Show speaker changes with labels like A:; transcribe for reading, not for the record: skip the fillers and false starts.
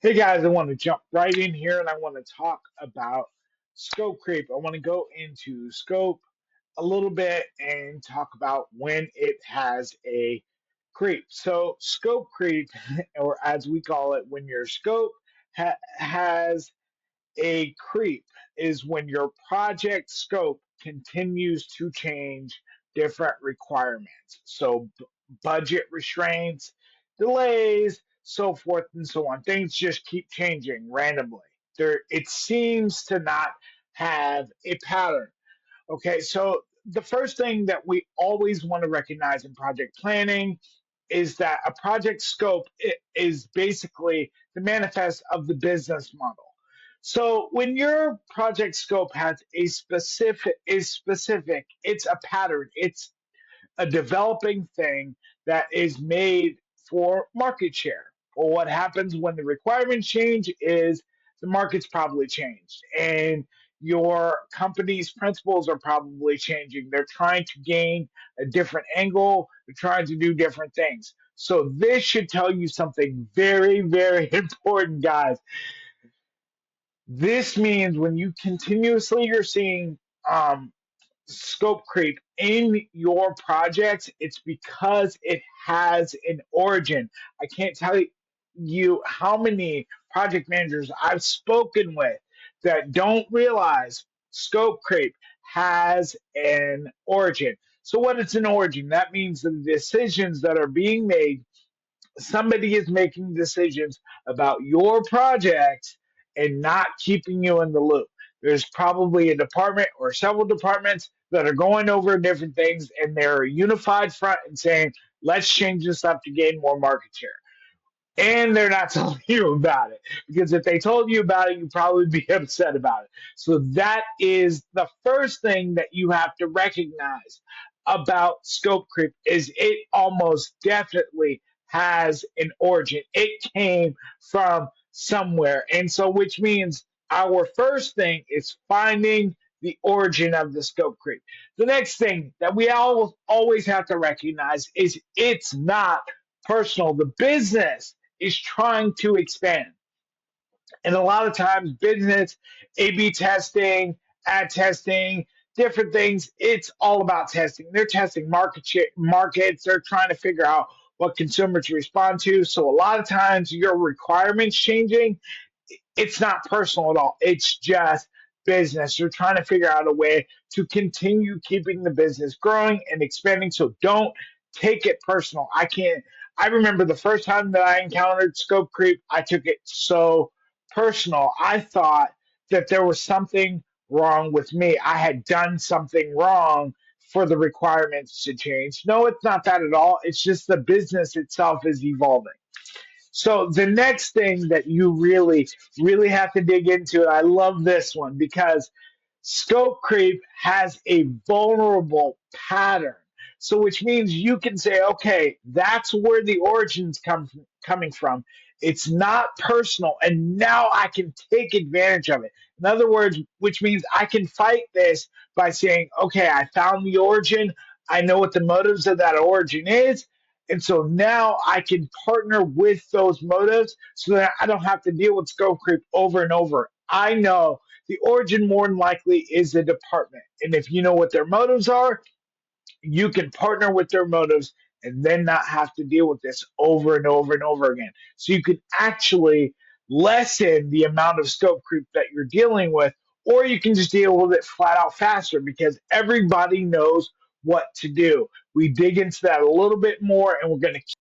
A: Hey guys, I want to jump right in here and I want to talk about scope creep. I want to go into scope a little bit and talk about when it has a creep. So, scope creep, or as we call it, when your scope has a creep, is when your project scope continues to change different requirements. So, budget restraints, delays, so forth and so on. Things just keep changing randomly. It seems to not have a pattern. Okay, so the first thing that we always want to recognize in project planning is that a project scope is basically the manifest of the business model. So when your project scope has a specific, it's a pattern, it's a developing thing that is made for market share. Well, what happens when the requirements change is the market's probably changed and your company's principles are probably changing. They're trying to gain a different angle, they're trying to do different things. So, this should tell you something very, very important, guys. This means when you continuously you're seeing scope creep in your projects, it's because it has an origin. I can't tell you how many project managers I've spoken with that don't realize scope creep has an origin. So, what is an origin? That means the decisions that are being made, somebody is making decisions about your project and not keeping you in the loop. There's probably a department or several departments that are going over different things and they're a unified front and saying, let's change this up to gain more market share. And they're not telling you about it because if they told you about it, you'd probably be upset about it. So that is the first thing that you have to recognize about scope creep is it almost definitely has an origin. It came from somewhere. And so which means our first thing is finding the origin of the scope creep. The next thing that we always have to recognize is it's not personal. The business is trying to expand. And a lot of times, business, A/B testing, ad testing, different things, it's all about testing. They're testing markets, they're trying to figure out what consumers respond to. So, a lot of times, your requirements changing, it's not personal at all. It's just business. You're trying to figure out a way to continue keeping the business growing and expanding. So don't take it personal. I can't. I remember the first time that I encountered scope creep, I took it so personal. I thought that there was something wrong with me. I had done something wrong for the requirements to change. No, it's not that at all. It's just the business itself is evolving. So the next thing that you really, really have to dig into, and I love this one because scope creep has a vulnerable pattern. So which means you can say, okay, that's where the origins coming from. It's not personal, and now I can take advantage of it. In other words, which means I can fight this by saying, okay, I found the origin. I know what the motives of that origin is. And so now I can partner with those motives so that I don't have to deal with scope creep over and over. I know the origin more than likely is the department. And if you know what their motives are, you can partner with their motives and then not have to deal with this over and over and over again. So you can actually lessen the amount of scope creep that you're dealing with, or you can just deal with it flat out faster because everybody knows what to do. We dig into that a little bit more and we're going to